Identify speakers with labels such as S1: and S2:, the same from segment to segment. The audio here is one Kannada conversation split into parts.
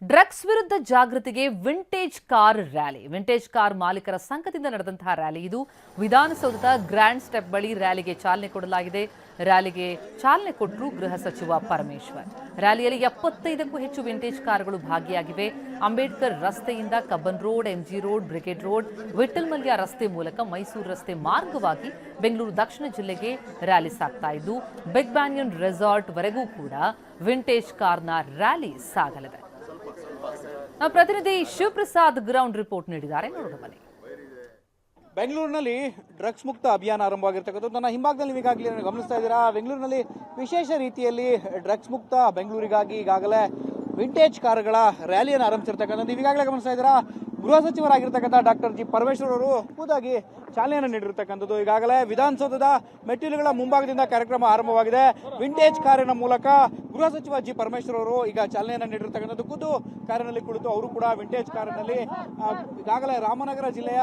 S1: ಡ್ರಗ್ಸ್ ವಿರುದ್ಧ ಜಾಗೃತಿಗೆ vintage car rally. Vintage car ಮಾಲೀಕರ ಸಂಘದಿಂದ ನಡೆದಂತಹ ರ್ಯಾಲಿ ಇದು. ವಿಧಾನಸೌಧದ ಗ್ರ್ಯಾಂಡ್ ಸ್ಟೆಪ್ ಬಳಿ ರ್ಯಾಲಿಗೆ ಚಾಲನೆ ಕೊಡಲಾಗಿದೆ. ರ್ಯಾಲಿಗೆ ಚಾಲನೆ ಕೊಟ್ಟರು ಗೃಹ ಸಚಿವ ಪರಮೇಶ್ವರ್. ರ್ಯಾಲಿಯಲ್ಲಿ 75ಕ್ಕೂ ಹೆಚ್ಚು ವಿಂಟೇಜ್ ಕಾರ್ಗಳು ಭಾಗಿಯಾಗಿವೆ. ಅಂಬೇಡ್ಕರ್ ರಸ್ತೆಯಿಂದ Cubbon road, MG road, Brigade road, Vittal Mallya ರಸ್ತೆ ಮೂಲಕ ಮೈಸೂರು ರಸ್ತೆ ಮಾರ್ಗವಾಗಿ ಬೆಂಗಳೂರು ದಕ್ಷಿಣ ಜಿಲ್ಲೆಗೆ ರ್ಯಾಲಿ ಸಾಗ್ತಾ ಇದ್ದು, ಬಿಗ್ ಬ್ಯಾನಿಯನ್ ರೆಸಾರ್ಟ್ ವರೆಗೂ ಕೂಡ ವಿಂಟೇಜ್ ಕಾರ್ನ ರ್ಯಾಲಿ ಸಾಗಲಿದೆ. ನಮ್ಮ ಪ್ರತಿನಿಧಿ ಶಿವಪ್ರಸಾದ್ ಗ್ರೌಂಡ್ ರಿಪೋರ್ಟ್ ನೀಡಿದ್ದಾರೆ, ನೋಡೋಣ ಬನ್ನಿ.
S2: ಬೆಂಗಳೂರಿನಲ್ಲಿ ಡ್ರಗ್ಸ್ ಮುಕ್ತ ಅಭಿಯಾನ ಆರಂಭವಾಗಿರ್ತಕ್ಕಂಥದ್ದು ನನ್ನ ಹಿಂಭಾಗದಲ್ಲಿ ಈಗಾಗಲೇ ಗಮನಿಸ್ತಾ ಇದ್ದೀರಾ. ಬೆಂಗಳೂರಿನಲ್ಲಿ ವಿಶೇಷ ರೀತಿಯಲ್ಲಿ ಡ್ರಗ್ಸ್ ಮುಕ್ತ ಬೆಂಗಳೂರಿಗಾಗಿ ಈಗಾಗಲೇ ವಿಂಟೇಜ್ ಕಾರುಗಳ ರ್ಯಾಲಿಯನ್ನು ಆರಂಭಿಸಿರ್ತಕ್ಕಂಥದ್ದು ಈಗಾಗಲೇ ಗಮನಿಸ್ತಾ ಇದ್ದೀರಾ. ಗೃಹ ಸಚಿವರಾಗಿರ್ತಕ್ಕಂಥ ಡಾಕ್ಟರ್ ಜಿ ಪರಮೇಶ್ವರ್ ಅವರು ಖುದ್ದಾಗಿ ಚಾಲನೆಯನ್ನು ನೀಡಿರ್ತಕ್ಕಂಥದ್ದು. ಈಗಾಗಲೇ ವಿಧಾನಸೌಧದ ಮೆಟ್ಟಿಲುಗಳ ಮುಂಭಾಗದಿಂದ ಕಾರ್ಯಕ್ರಮ ಆರಂಭವಾಗಿದೆ. ವಿಂಟೇಜ್ ಕಾರಿನ ಮೂಲಕ ಗೃಹ ಸಚಿವ ಜಿ ಪರಮೇಶ್ವರ್ ಅವರು ಈಗ ಚಾಲನೆಯನ್ನು ನೀಡಿರ್ತಕ್ಕಂಥದ್ದು. ಖುದ್ದು ಕಾರಿನಲ್ಲಿ ಕುಳಿತು ಅವರು ಕೂಡ ವಿಂಟೇಜ್ ಕಾರಿನಲ್ಲಿ ಈಗಾಗಲೇ ರಾಮನಗರ ಜಿಲ್ಲೆಯ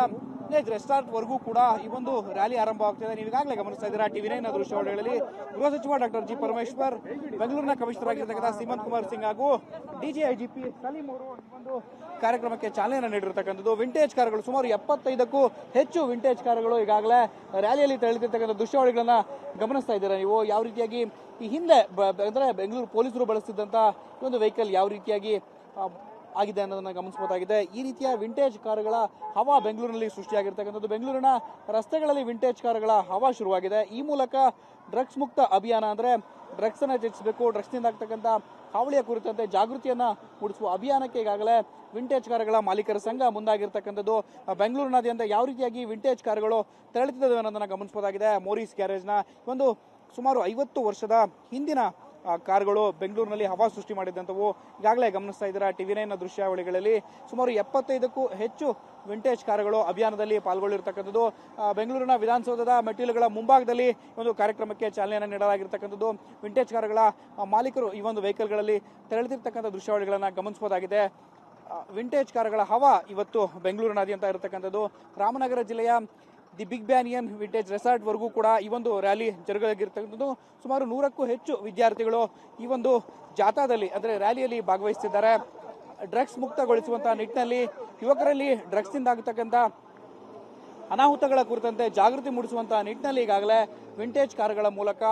S2: ರೆಸಾರ್ಟ್ ವರೆಗೂ ಕೂಡ ಈ ಒಂದು ರ್ಯಾಲಿ ಆರಂಭವಾಗ್ತಿದೆ. ನೀವು ಈಗಾಗಲೇ ಗಮನಿಸ್ತಾ ಇದ್ದೀರಾ ಟಿವಿ9 ದೃಶ್ಯಾವಳಿಗಳಲ್ಲಿ ಗೃಹ ಸಚಿವ ಡಾಕ್ಟರ್ ಜಿ ಪರಮೇಶ್ವರ್, ಬೆಂಗಳೂರಿನ ಕಮಿಷನರ್ ಆಗಿರ್ತಕ್ಕಂಥ ಸೀಮಂತ್ ಕುಮಾರ್ ಸಿಂಗ್ ಹಾಗೂ ಡಿಜಿಐಜಿಪಿ ಸಲೀಂ ಅವರು ಈ ಒಂದು ಕಾರ್ಯಕ್ರಮಕ್ಕೆ ಚಾಲನೆಯನ್ನು ನೀಡಿರ್ತಕ್ಕಂಥದ್ದು. ವಿಂಟೇಜ್ ಕಾರುಗಳು ಸುಮಾರು 75ಕ್ಕೂ ಹೆಚ್ಚು ವಿಂಟೇಜ್ ಕಾರುಗಳು ಈಗಾಗಲೇ ರ್ಯಾಲಿಯಲ್ಲಿ ತೆರಳಿರ್ತಕ್ಕಂಥ ದೃಶ್ಯಾವಳಿಗಳನ್ನ ಗಮನಿಸ್ತಾ ಇದ್ದೀರಾ ನೀವು. ಯಾವ ರೀತಿಯಾಗಿ ಈ ಹಿಂದೆ ಅಂದ್ರೆ ಬೆಂಗಳೂರು ಪೊಲೀಸರು ಬಳಸ್ತಿದ್ದಂತ ಒಂದು ವೆಹಿಕಲ್ ಯಾವ ರೀತಿಯಾಗಿ ಆಗಿದೆ ಅನ್ನೋದನ್ನ ಗಮನಿಸಬಹುದಾಗಿದೆ. ಈ ರೀತಿಯ ವಿಂಟೇಜ್ ಕಾರುಗಳ ಹವಾ ಬೆಂಗಳೂರಿನಲ್ಲಿ ಸೃಷ್ಟಿಯಾಗಿರ್ತಕ್ಕಂಥದ್ದು. ಬೆಂಗಳೂರಿನ ರಸ್ತೆಗಳಲ್ಲಿ ವಿಂಟೇಜ್ ಕಾರುಗಳ ಹವಾ ಶುರುವಾಗಿದೆ. ಈ ಮೂಲಕ ಡ್ರಗ್ಸ್ ಮುಕ್ತ ಅಭಿಯಾನ ಅಂದ್ರೆ ಡ್ರಗ್ಸ್ ಅನ್ನ ತ್ಯಜಿಸಬೇಕು, ಡ್ರಗ್ಸ್ ನಿಂದ ಆಗ್ತಕ್ಕಂಥ ಹಾವಳಿಯ ಕುರಿತಂತೆ ಜಾಗೃತಿಯನ್ನ ಮೂಡಿಸುವ ಅಭಿಯಾನಕ್ಕೆ ಈಗಾಗಲೇ ವಿಂಟೇಜ್ ಕಾರುಗಳ ಮಾಲೀಕರ ಸಂಘ ಮುಂದಾಗಿರ್ತಕ್ಕಂಥದ್ದು. ಬೆಂಗಳೂರಿನಾದ್ಯಂತ ಯಾವ ರೀತಿಯಾಗಿ ವಿಂಟೇಜ್ ಕಾರುಗಳು ತೆರಳುತ್ತಿದ್ದಾವೆ ಅನ್ನೋದನ್ನ ಗಮನಿಸಬಹುದಾಗಿದೆ. ಮೋರಿಸ್ ಗ್ಯಾರೇಜ್ನ ಒಂದು ಸುಮಾರು 50 ವರ್ಷದ ಹಿಂದಿನ ಕಾರುಗಳು ಬೆಂಗಳೂರಿನಲ್ಲಿ ಹವಾ ಸೃಷ್ಟಿ ಮಾಡಿದಂಥವು ಈಗಾಗಲೇ ಗಮನಿಸ್ತಾ ಇದ್ದೀರಾ. ಟಿವಿ9 ದೃಶ್ಯಾವಳಿಗಳಲ್ಲಿ ಸುಮಾರು 75ಕ್ಕೂ ಹೆಚ್ಚು ವಿಂಟೇಜ್ ಕಾರುಗಳು ಅಭಿಯಾನದಲ್ಲಿ ಪಾಲ್ಗೊಳ್ಳಿರ್ತಕ್ಕಂಥದ್ದು. ಬೆಂಗಳೂರಿನ ವಿಧಾನಸೌಧದ ಮೆಟ್ಟಿಲುಗಳ ಮುಂಭಾಗದಲ್ಲಿ ಒಂದು ಕಾರ್ಯಕ್ರಮಕ್ಕೆ ಚಾಲನೆಯನ್ನು ನೀಡಲಾಗಿರ್ತಕ್ಕಂಥದ್ದು. ವಿಂಟೇಜ್ ಕಾರುಗಳ ಮಾಲೀಕರು ಈ ಒಂದು ವೆಹಿಕಲ್ಗಳಲ್ಲಿ ತೆರಳುತ್ತಿರ್ತಕ್ಕಂಥ ದೃಶ್ಯಾವಳಿಗಳನ್ನು ಗಮನಿಸಬಹುದಾಗಿದೆ. ವಿಂಟೇಜ್ ಕಾರುಗಳ ಹವಾ ಇವತ್ತು ಬೆಂಗಳೂರಿನಾದ್ಯಂತ ಇರತಕ್ಕಂಥದ್ದು. ರಾಮನಗರ ಜಿಲ್ಲೆಯ the big banyan vintage resort ವರೆಗೂ ಕೂಡ ಈ ಒಂದು ರ್ಯಾಲಿ ಜರುಗಲಾಗಿರ್ತಕ್ಕಂಥದ್ದು. ಸುಮಾರು 100ಕ್ಕೂ ಹೆಚ್ಚು ವಿದ್ಯಾರ್ಥಿಗಳು ಈ ಒಂದು ಜಾಥಾದಲ್ಲಿ ಅಂದ್ರೆ ರ್ಯಾಲಿಯಲ್ಲಿ ಭಾಗವಹಿಸುತ್ತಿದ್ದಾರೆ. ಡ್ರಗ್ಸ್ ಮುಕ್ತಗೊಳಿಸುವಂತಹ ನಿಟ್ಟಿನಲ್ಲಿ ಯುವಕರಲ್ಲಿ ಡ್ರಗ್ಸ್ ನಿಂದ ಆಗತಕ್ಕಂಥ ಅನಾಹುತಗಳ ಕುರಿತಂತೆ ಜಾಗೃತಿ ಮೂಡಿಸುವಂತಹ ನಿಟ್ಟಿನಲ್ಲಿ ಈಗಾಗಲೇ ವಿಂಟೇಜ್ ಕಾರುಗಳ ಮೂಲಕ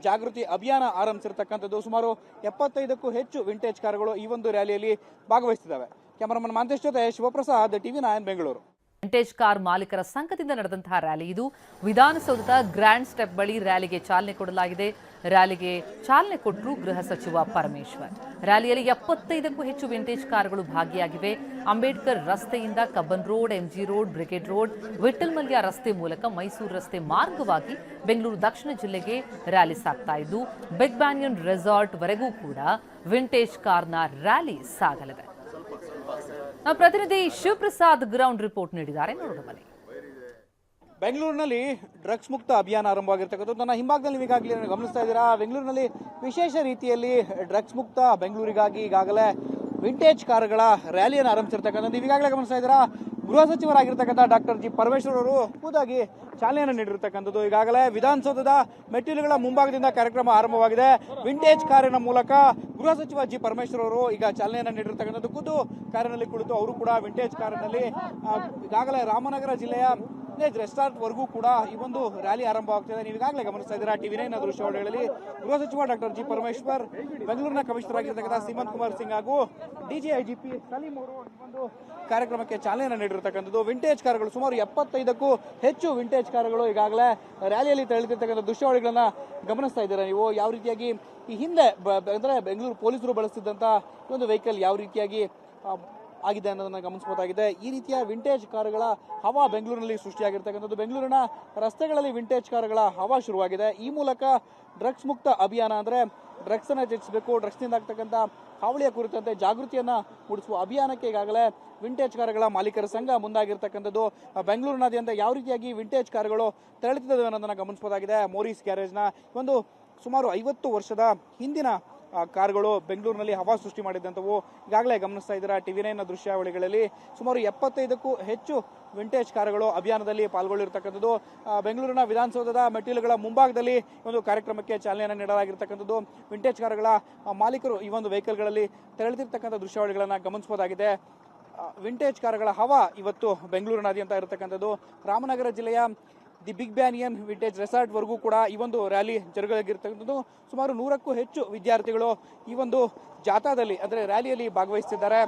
S2: ಜಾಗೃತಿ ಅಭಿಯಾನ ಆರಂಭಿಸಿರ್ತಕ್ಕಂಥದ್ದು. ಸುಮಾರು 75ಕ್ಕೂ ಹೆಚ್ಚು ವಿಂಟೇಜ್ ಕಾರುಗಳು ಈ ಒಂದು ರ್ಯಾಲಿಯಲ್ಲಿ ಭಾಗವಹಿಸುತ್ತಿದ್ದಾವೆ. ಕ್ಯಾಮರಾಮನ್ ಮಾಂತೇಶ್ ಜೊತೆ ಶಿವಪ್ರಸಾದ್, ಟಿವಿ9 ಬೆಂಗಳೂರು.
S1: ವಿಂಟೇಜ್ ಕಾರ್ ಮಾಲೀಕರ ಸಂಘದಿಂದ ನಡೆದಂತಹ ರ್ಯಾಲಿ ಇದು. ವಿಧಾನಸೌಧದ ಗ್ರ್ಯಾಂಡ್ ಸ್ಟೆಪ್ ಬಳಿ ರ್ಯಾಲಿಗೆ ಚಾಲನೆ ಕೊಡಲಾಗಿದೆ. ರ್ಯಾಲಿಗೆ ಚಾಲನೆ ಕೊಟ್ಟರು ಗೃಹ ಸಚಿವ ಪರಮೇಶ್ವರ್. ರ್ಯಾಲಿಯಲ್ಲಿ 75ಕ್ಕೂ ಹೆಚ್ಚು ವಿಂಟೇಜ್ ಕಾರುಗಳು ಭಾಗಿಯಾಗಿವೆ. ಅಂಬೇಡ್ಕರ್ ರಸ್ತೆಯಿಂದ Cubbon road, MG road, Brigade road, Vittal Mallya ರಸ್ತೆ ಮೂಲಕ ಮೈಸೂರು ರಸ್ತೆ ಮಾರ್ಗವಾಗಿ ಬೆಂಗಳೂರು ದಕ್ಷಿಣ ಜಿಲ್ಲೆಗೆ ರ್ಯಾಲಿ ಸಾಗ್ತಾ ಇದ್ದು, ಬಿಗ್ ಬ್ಯಾನಿಯನ್ ರೆಸಾರ್ಟ್ ವರೆಗೂ ಕೂಡ ವಿಂಟೇಜ್ ಕಾರ್ನ ರ್ಯಾಲಿ ಸಾಗಲಿದೆ. ನಮ್ಮ ಪ್ರತಿನಿಧಿ ಶಿವಪ್ರಸಾದ್ ಗ್ರೌಂಡ್ ರಿಪೋರ್ಟ್ ನೀಡಿದ್ದಾರೆ, ನೋಡೋಣ ಬನ್ನಿ.
S2: ಬೆಂಗಳೂರಿನಲ್ಲಿ ಡ್ರಗ್ಸ್ ಮುಕ್ತ ಅಭಿಯಾನ ಆರಂಭವಾಗಿರ್ತಕ್ಕಂಥದ್ದು ನನ್ನ ಹಿಂಭಾಗದಲ್ಲಿ ಈಗಾಗಲೇ ಗಮನಿಸ್ತಾ ಇದ್ದೀರಾ. ಬೆಂಗಳೂರಿನಲ್ಲಿ ವಿಶೇಷ ರೀತಿಯಲ್ಲಿ ಡ್ರಗ್ಸ್ ಮುಕ್ತ ಬೆಂಗಳೂರಿಗಾಗಿ ಈಗಾಗಲೇ ವಿಂಟೇಜ್ ಕಾರುಗಳ ರ್ಯಾಲಿಯನ್ನು ಆರಂಭಿಸಿರ್ತಕ್ಕಂಥದ್ದು ಈಗಾಗಲೇ ಗಮನಿಸ್ತಾ ಇದ್ದೀರಾ. ಗೃಹ ಸಚಿವರಾಗಿರ್ತಕ್ಕಂಥ ಡಾಕ್ಟರ್ ಜಿ ಪರಮೇಶ್ವರ್ ಅವರು ಖುದ್ದಾಗಿ ಚಾಲನೆಯನ್ನು ನೀಡಿರ್ತಕ್ಕಂಥದ್ದು. ಈಗಾಗಲೇ ವಿಧಾನಸೌಧದ ಮೆಟ್ಟಿಲುಗಳ ಮುಂಭಾಗದಿಂದ ಕಾರ್ಯಕ್ರಮ ಆರಂಭವಾಗಿದೆ. ವಿಂಟೇಜ್ ಕಾರಿನ ಮೂಲಕ ಗೃಹ ಸಚಿವ ಜಿ ಪರಮೇಶ್ವರ್ ಅವರು ಈಗ ಚಾಲನೆಯನ್ನು ನೀಡಿರ್ತಕ್ಕಂಥದ್ದು. ಖುದ್ದು ಕಾರಿನಲ್ಲಿ ಕುಳಿತು ಅವರು ಕೂಡ ವಿಂಟೇಜ್ ಕಾರಿನಲ್ಲಿ ಈಗಾಗಲೇ ರಾಮನಗರ ಜಿಲ್ಲೆಯ ರೆಸಾರ್ಟ್ ವರೆಗೂ ಕೂಡ ಈ ಒಂದು ರ್ಯಾಲಿ ಆರಂಭವಾಗ್ತಿದೆ. ನೀವು ಈಗಾಗಲೇ ಗಮನಿಸ್ತಾ ಇದ್ದೀರಾ ಟಿವಿ9 ದೃಶ್ಯಾವಳಿಗಳಲ್ಲಿ ಗೃಹ ಸಚಿವ ಡಾಕ್ಟರ್ ಜಿ ಪರಮೇಶ್ವರ್, ಬೆಂಗಳೂರಿನ ಕಮಿಷನರ್ ಆಗಿರ್ತಕ್ಕಂಥ ಸೀಮಂತ್ ಕುಮಾರ್ ಸಿಂಗ್ ಹಾಗೂ ಡಿಜಿಐಜಿಪಿ ಸಲೀಂ ಅವರು ಈ ಒಂದು ಕಾರ್ಯಕ್ರಮಕ್ಕೆ ಚಾಲನೆಯನ್ನು ನೀಡಿರ್ತಕ್ಕಂಥದ್ದು. ವಿಂಟೇಜ್ ಕಾರುಗಳು ಸುಮಾರು 75ಕ್ಕೂ ಹೆಚ್ಚು ವಿಂಟೇಜ್ ಕಾರುಗಳು ಈಗಾಗಲೇ ರ್ಯಾಲಿಯಲ್ಲಿ ತೆರಳಿರ್ತಕ್ಕಂಥ ದೃಶ್ಯಾವಳಿಗಳನ್ನ ಗಮನಿಸ್ತಾ ಇದ್ದೀರಾ ನೀವು. ಯಾವ ರೀತಿಯಾಗಿ ಈ ಹಿಂದೆ ಅಂದ್ರೆ ಬೆಂಗಳೂರು ಪೊಲೀಸರು ಬಳಸ್ತಿದ್ದಂತ ಒಂದು ವೆಹಿಕಲ್ ಯಾವ ರೀತಿಯಾಗಿ ಆಗಿದೆ ಅನ್ನೋದನ್ನ ಗಮನಿಸಬಹುದಾಗಿದೆ. ಈ ರೀತಿಯ ವಿಂಟೇಜ್ ಕಾರುಗಳ ಹವಾ ಬೆಂಗಳೂರಿನಲ್ಲಿ ಸೃಷ್ಟಿಯಾಗಿರ್ತಕ್ಕಂಥದ್ದು. ಬೆಂಗಳೂರಿನ ರಸ್ತೆಗಳಲ್ಲಿ ವಿಂಟೇಜ್ ಕಾರುಗಳ ಹವಾ ಶುರುವಾಗಿದೆ. ಈ ಮೂಲಕ ಡ್ರಗ್ಸ್ ಮುಕ್ತ ಅಭಿಯಾನ ಅಂದ್ರೆ ಡ್ರಗ್ಸ್ ಅನ್ನ ತ್ಯಜಿಸಬೇಕು, ಡ್ರಗ್ಸ್ ನಿಂದ ಆಗ್ತಕ್ಕಂಥ ಹಾವಳಿಯ ಕುರಿತಂತೆ ಜಾಗೃತಿಯನ್ನ ಮೂಡಿಸುವ ಅಭಿಯಾನಕ್ಕೆ ಈಗಾಗಲೇ ವಿಂಟೇಜ್ ಕಾರುಗಳ ಮಾಲೀಕರ ಸಂಘ ಮುಂದಾಗಿರ್ತಕ್ಕಂಥದ್ದು. ಬೆಂಗಳೂರಿನಾದ್ಯಂತ ಯಾವ ರೀತಿಯಾಗಿ ವಿಂಟೇಜ್ ಕಾರುಗಳು ತೆರಳುತ್ತಿದ್ದಾವೆ ಅನ್ನೋದನ್ನ ಗಮನಿಸಬಹುದಾಗಿದೆ. ಮೋರಿಸ್ ಗ್ಯಾರೇಜ್ನ ಒಂದು ಸುಮಾರು 50 ವರ್ಷದ ಹಿಂದಿನ ಕಾರುಗಳು ಬೆಂಗಳೂರಿನಲ್ಲಿ ಹವಾ ಸೃಷ್ಟಿ ಮಾಡಿದಂಥವು ಈಗಾಗಲೇ ಗಮನಿಸ್ತಾ ಇದ್ದೀರಾ ಟಿವಿ9 ದೃಶ್ಯಾವಳಿಗಳಲ್ಲಿ ಸುಮಾರು 75ಕ್ಕೂ ಹೆಚ್ಚು ವಿಂಟೇಜ್ ಕಾರುಗಳು ಅಭಿಯಾನದಲ್ಲಿ ಪಾಲ್ಗೊಳ್ಳಿರ್ತಕ್ಕಂಥದ್ದು. ಬೆಂಗಳೂರಿನ ವಿಧಾನಸೌಧದ ಮೆಟ್ಟಿಲುಗಳ ಮುಂಭಾಗದಲ್ಲಿ ಒಂದು ಕಾರ್ಯಕ್ರಮಕ್ಕೆ ಚಾಲನೆಯನ್ನು ನೀಡಲಾಗಿರ್ತಕ್ಕಂಥದ್ದು. ವಿಂಟೇಜ್ ಕಾರುಗಳ ಮಾಲೀಕರು ಈ ಒಂದು ವೆಹಿಕಲ್ಗಳಲ್ಲಿ ತೆರಳಿದಿರ್ತಕ್ಕಂಥ ದೃಶ್ಯಾವಳಿಗಳನ್ನು ಗಮನಿಸಬಹುದಾಗಿದೆ. ವಿಂಟೇಜ್ ಕಾರುಗಳ ಹವಾ ಇವತ್ತು ಬೆಂಗಳೂರಿನಾದ್ಯಂತ ಇರತಕ್ಕಂಥದ್ದು. ರಾಮನಗರ ಜಿಲ್ಲೆಯ the big banyan vintage resort ವರೆಗೂ ಕೂಡ ಈ ಒಂದು ರ್ಯಾಲಿ ಜರುಗಲಾಗಿರ್ತಕ್ಕಂಥದ್ದು. ಸುಮಾರು 100ಕ್ಕೂ ಹೆಚ್ಚು ವಿದ್ಯಾರ್ಥಿಗಳು ಈ ಒಂದು ಜಾಥಾದಲ್ಲಿ ಅಂದರೆ ರ್ಯಾಲಿಯಲ್ಲಿ ಭಾಗವಹಿಸುತ್ತಿದ್ದಾರೆ.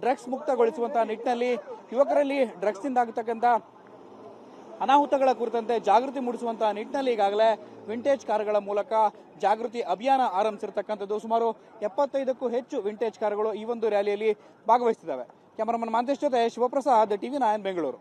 S2: ಡ್ರಗ್ಸ್ ಮುಕ್ತಗೊಳಿಸುವಂತಹ ನಿಟ್ಟಿನಲ್ಲಿ ಯುವಕರಲ್ಲಿ ಡ್ರಗ್ಸ್ ನಿಂದ ಆಗತಕ್ಕಂಥ ಅನಾಹುತಗಳ ಕುರಿತಂತೆ ಜಾಗೃತಿ ಮೂಡಿಸುವಂತಹ ನಿಟ್ಟಿನಲ್ಲಿ ಈಗಾಗಲೇ ವಿಂಟೇಜ್ ಕಾರುಗಳ ಮೂಲಕ ಜಾಗೃತಿ ಅಭಿಯಾನ ಆರಂಭಿಸಿರ್ತಕ್ಕಂಥದ್ದು. ಸುಮಾರು 75ಕ್ಕೂ ಹೆಚ್ಚು ವಿಂಟೇಜ್ ಕಾರುಗಳು ಈ ಒಂದು ರ್ಯಾಲಿಯಲ್ಲಿ ಭಾಗವಹಿಸುತ್ತಿದ್ದಾವೆ. ಕ್ಯಾಮರಾಮನ್ ಮಾಂತೇಶ್ ಜೊತೆ ಶಿವಪ್ರಸಾದ್, ಟಿವಿ9 ಬೆಂಗಳೂರು.